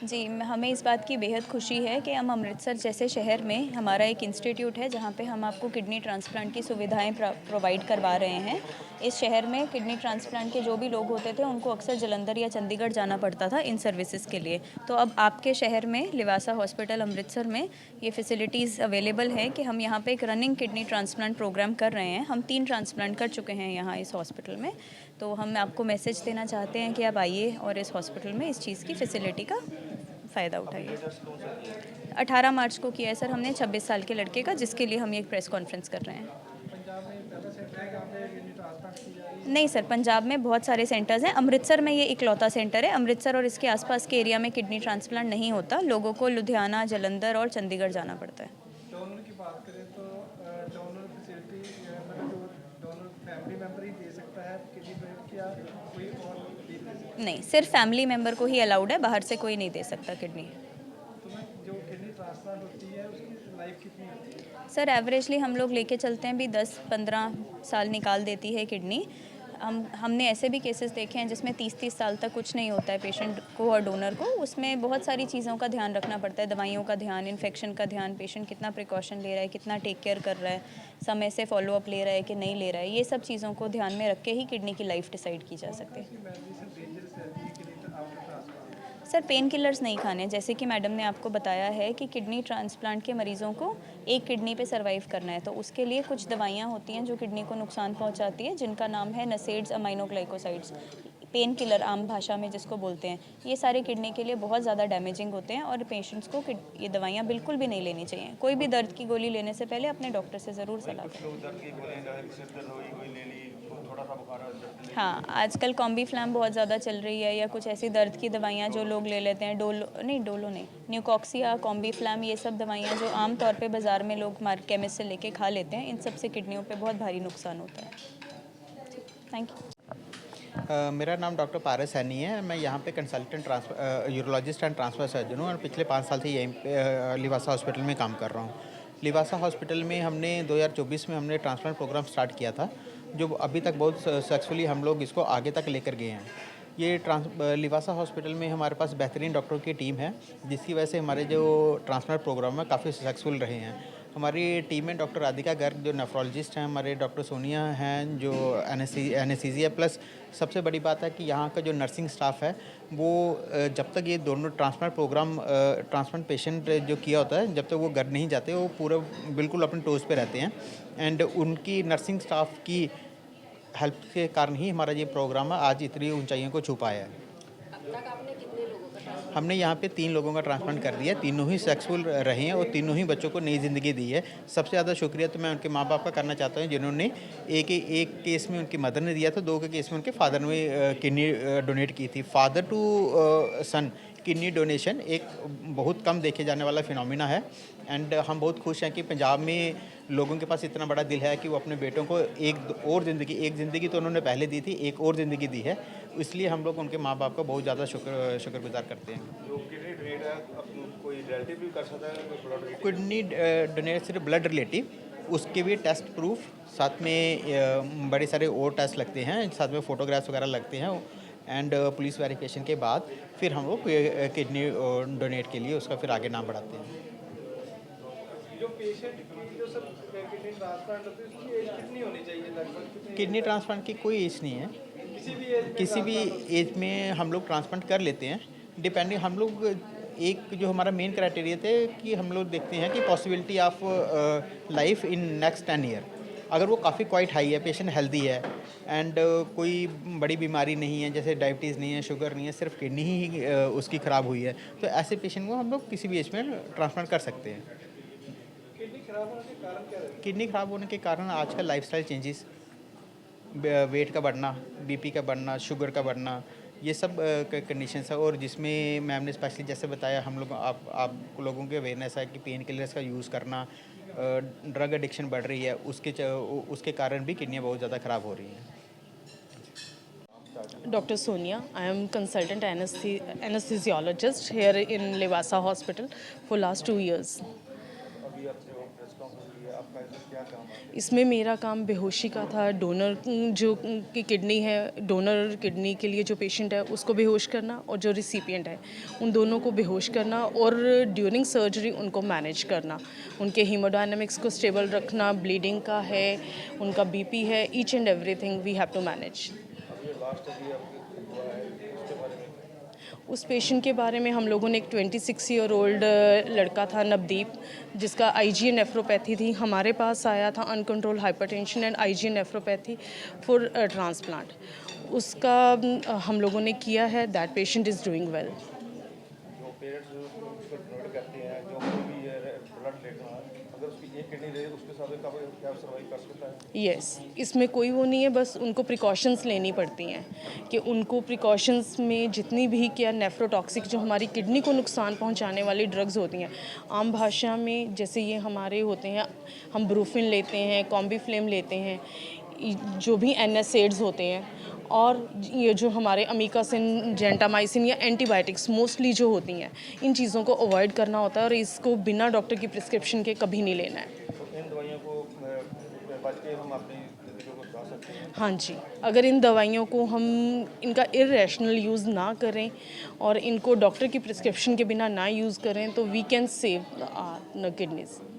जी, हमें इस बात की बेहद खुशी है कि हम अमृतसर जैसे शहर में हमारा एक इंस्टीट्यूट है जहाँ पे हम आपको किडनी ट्रांसप्लांट की सुविधाएं प्रोवाइड करवा रहे हैं। इस शहर में किडनी ट्रांसप्लांट के जो भी लोग होते थे उनको अक्सर जालंधर या चंडीगढ़ जाना पड़ता था इन सर्विसेज के लिए। तो अब आपके शहर में लिवासा हॉस्पिटल अमृतसर में ये फैसिलिटीज़ अवेलेबल है कि हम यहाँ पे एक रनिंग किडनी ट्रांसप्लांट प्रोग्राम कर रहे हैं। हम 3 ट्रांसप्लांट कर चुके हैं यहाँ इस हॉस्पिटल में। तो हम आपको मैसेज देना चाहते हैं कि आप आइए और इस हॉस्पिटल में इस चीज़ की फैसिलिटी का फ़ायदा उठाइए। 18 मार्च को किया है सर हमने 26 साल के लड़के का, जिसके लिए हम ये एक प्रेस कॉन्फ्रेंस कर रहे हैं। पंजाब में पहला सेंटर है जहाँ पे किडनी ट्रांसप्लांट की जा रही है? नहीं सर, पंजाब में बहुत सारे सेंटर्स हैं। अमृतसर में ये इकलौता सेंटर है। अमृतसर और इसके आसपास के एरिया में किडनी ट्रांसप्लांट नहीं होता। लोगों को लुधियाना, जालंधर और चंडीगढ़ जाना पड़ता है। डोनर की बात करें तो डोनर फैसिलिटी मतलब जो डोनर फैमिली मेम्बर ही दे सकता है किडनी डोनेट, या कोई और भी दे सकता है? नहीं, सिर्फ फैमिली मेंबर को ही अलाउड है, बाहर से कोई नहीं दे सकता किडनी। तो मैं जो किडनी ट्रांसप्लांट होती है उसकी लाइफ कितनी होती है? सर एवरेजली हम लोग लेके चलते हैं भी 10-15 साल निकाल देती है किडनी। हमने ऐसे भी केसेस देखे हैं जिसमें 30-30 साल तक कुछ नहीं होता है पेशेंट को और डोनर को। उसमें बहुत सारी चीज़ों का ध्यान रखना पड़ता है, दवाइयों का ध्यान, इन्फेक्शन का ध्यान, पेशेंट कितना प्रिकॉशन ले रहा है, कितना टेक केयर कर रहा है, समय से फॉलोअप ले रहा है कि नहीं ले रहा है। ये सब चीज़ों को ध्यान में रख के ही किडनी की लाइफ डिसाइड की जा सकती है। मेडिसिन डेंजरस रहती है kidney after transplant? Sir pain killers नहीं खाने, जैसे कि मैडम ने आपको बताया है कि किडनी ट्रांसप्लांट के मरीज़ों को एक किडनी पे सरवाइव करना है, तो उसके लिए कुछ दवाइयाँ होती हैं जो किडनी को नुकसान पहुंचाती है, जिनका नाम है नसेड्स अमाइनोग्लाइकोसाइड्स, पेन किलर आम भाषा में जिसको बोलते हैं। ये सारे किडनी के लिए बहुत ज़्यादा डैमेजिंग होते हैं और पेशेंट्स को ये दवाइयाँ बिल्कुल भी नहीं लेनी चाहिए। कोई भी दर्द की गोली लेने से पहले अपने डॉक्टर से ज़रूर सलाह कुछ करें। लोग दर्द की गोलियां सिर दर्द हुई कोई ले ली, तो थोड़ा सा बुखार है दर्द ले ली। हाँ, आजकल कॉम्बीफ्लैम बहुत ज़्यादा चल रही है, या कुछ ऐसी दर्द की दवाइयाँ जो लोग ले लेते हैं, डोलो नहीं, न्यूकॉक्सिया, कॉम्बीफ्लैम, ये सब दवाइयाँ जो आम तौर पे बाज़ार में लोग केमिस्ट से लेके खा लेते हैं, इन सब से किडनियों पे बहुत भारी नुकसान होता है। Thank you. मेरा नाम डॉक्टर पारस सैनी है। मैं यहाँ पे consultant urologist and transfer surgeon हूँ और पिछले 5 साल से यहीं पे लिवासा हॉस्पिटल में काम कर रहा हूँ। लिवासा हॉस्पिटल में हमने 2024 में हमने ट्रांसप्लांट प्रोग्राम स्टार्ट किया था, जो अभी तक बहुत सक्सेसफुली हम लोग इसको आगे तक लेकर गए हैं। ये लिवासा हॉस्पिटल में हमारे पास बेहतरीन डॉक्टरों की टीम है, जिसकी वजह से हमारे जो ट्रांसप्लांट प्रोग्राम है काफ़ी सक्सेसफुल रहे हैं। हमारी टीम में डॉक्टर राधिका गर्ग जो नेफ्रोलॉजिस्ट हैं, हमारे डॉक्टर सोनिया हैं जो एनेस्थीसिया, प्लस सबसे बड़ी बात है कि यहाँ का जो नर्सिंग स्टाफ है वो जब तक ये दोनों ट्रांसप्लांट पेशेंट जो किया होता है, जब तक वो घर नहीं जाते, वो पूरा बिल्कुल अपने टोज़ पे रहते हैं। एंड उनकी नर्सिंग स्टाफ की हेल्प के कारण ही हमारा ये प्रोग्राम आज इतनी ऊंचाइयों को छू पाया है। हमने यहाँ पे 3 लोगों का ट्रांसप्लांट कर दिया है, तीनों ही सक्सेसफुल रहे हैं और तीनों ही बच्चों को नई ज़िंदगी दी है। सबसे ज़्यादा शुक्रिया तो मैं उनके माँ-बाप का करना चाहता हूँ, जिन्होंने एक केस में उनकी मदर ने दिया था, 2 के केस में उनके फादर ने किडनी डोनेट की थी। Father to son kidney donation एक बहुत कम देखे जाने वाला फिनोमिना है। एंड हम बहुत खुश हैं कि पंजाब में लोगों के पास इतना बड़ा दिल है कि वो अपने बेटों को एक ज़िंदगी तो उन्होंने पहले दी थी, एक और ज़िंदगी दी है। इसलिए हम लोग उनके माँ-बाप का बहुत ज़्यादा शुक्रगुज़ार करते हैं। जो किडनी डोनेट है कोई रिलेटिव भी कर सकता है, कोई ब्लड रिलेटिव? किडनी डोनेट सिर्फ ब्लड रिलेटिव, उसके भी टेस्ट प्रूफ, साथ में बड़े सारे और टेस्ट लगते हैं, साथ में फ़ोटोग्राफ्स वगैरह लगते हैं। एंड पुलिस वेरिफिकेशन के बाद फिर हम लोग किडनी डोनेट के लिए उसका फिर आगे नाम बढ़ाते हैं। जो पेशेंट की जो सब किडनी ट्रांसप्लांट होती है उसकी एज कितनी होनी चाहिए लगभग? किडनी ट्रांसप्लांट की कोई एज नहीं है, किसी भी एज में हम लोग ट्रांसप्लांट कर लेते हैं। डिपेंडिंग हम लोग एक जो हमारा मेन क्राइटेरिया थे कि हम लोग देखते हैं कि possibility of life in next 10 year, अगर वो काफ़ी क्वाइट हाई है, पेशेंट हेल्दी है एंड कोई बड़ी बीमारी नहीं है, जैसे डायबिटीज़ नहीं है, शुगर नहीं है, सिर्फ किडनी ही उसकी ख़राब हुई है, तो ऐसे पेशेंट को हम लोग किसी भी एज में ट्रांसप्लांट कर सकते हैं। किडनी खराब होने के कारण क्या रहते किडनी ख़राब होने के कारण आजकल लाइफस्टाइल चेंजेस, वेट का बढ़ना, बीपी का बढ़ना, शुगर का बढ़ना, ये सब कंडीशंस है। और जिसमें मैम ने स्पेशली जैसे बताया, हम लोग आप लोगों के अवेयरनेस है कि पेन किलर्स का यूज़ करना, ड्रग एडिक्शन बढ़ रही है, उसके कारण भी किडनियाँ बहुत ज़्यादा ख़राब हो रही हैं। Dr. Sonia, I am consultant anesthesiologist here in Levasa Hospital for last 2 years. अभी आपने वो प्रेस कॉन्फ्रेंस की है, आपका इसमें क्या काम है? इसमें मेरा काम बेहोशी का था। डोनर जो की किडनी है, डोनर किडनी के लिए जो पेशेंट है उसको बेहोश करना, और जो रिसिपिएंट है उन दोनों को बेहोश करना, और ड्यूरिंग सर्जरी उनको मैनेज करना, उनके हीमोडायनामिक्स को स्टेबल रखना, ब्लीडिंग का है, उनका बीपी है, each and everything we have to manage. अब ये लास्ट अभी आपके हुआ है, उसके बारे में उस पेशेंट के बारे में हम लोगों ने एक 26 ईयर ओल्ड लड़का था नवदीप, जिसका आईजीए नेफ्रोपैथी थी, हमारे पास आया था uncontrolled hypertension and IgA nephropathy for transplant. उसका हम लोगों ने किया है। That patient is doing well. जो पेरेंट्स उसको डोनेट करते हैं, जो कोई भी ब्लड लेना है, अगर उसकी एक किडनी रहे उसके साथ क्या सर्वाइव कर सकता है? यस, इसमें कोई वो नहीं है, बस उनको प्रिकॉशंस लेनी पड़ती हैं कि उनको प्रिकॉशंस में जितनी भी क्या नेफ्रोटॉक्सिक जो हमारी किडनी को नुकसान पहुंचाने वाली ड्रग्स होती हैं, आम भाषा में जैसे ये हमारे होते हैं, हम ब्रूफिन लेते हैं, कॉम्बीफ्लेम लेते हैं, जो भी एनएसएड्स होते हैं, और ये जो हमारे अमीकासिन, जेंटामाइसिन या एंटीबायोटिक्स मोस्टली जो होती हैं, इन चीज़ों को अवॉइड करना होता है और इसको बिना डॉक्टर की प्रिस्क्रिप्शन के कभी नहीं लेना है। तो इन दवाइयों को बच के हम अपनी ज़िंदगी को बचा सकते हैं। हाँ जी, अगर इन दवाइयों को हम इनका इर्रेशनल यूज़ ना करें और इनको डॉक्टर की प्रिस्क्रिप्शन के बिना ना यूज़ करें तो we can save the kidneys.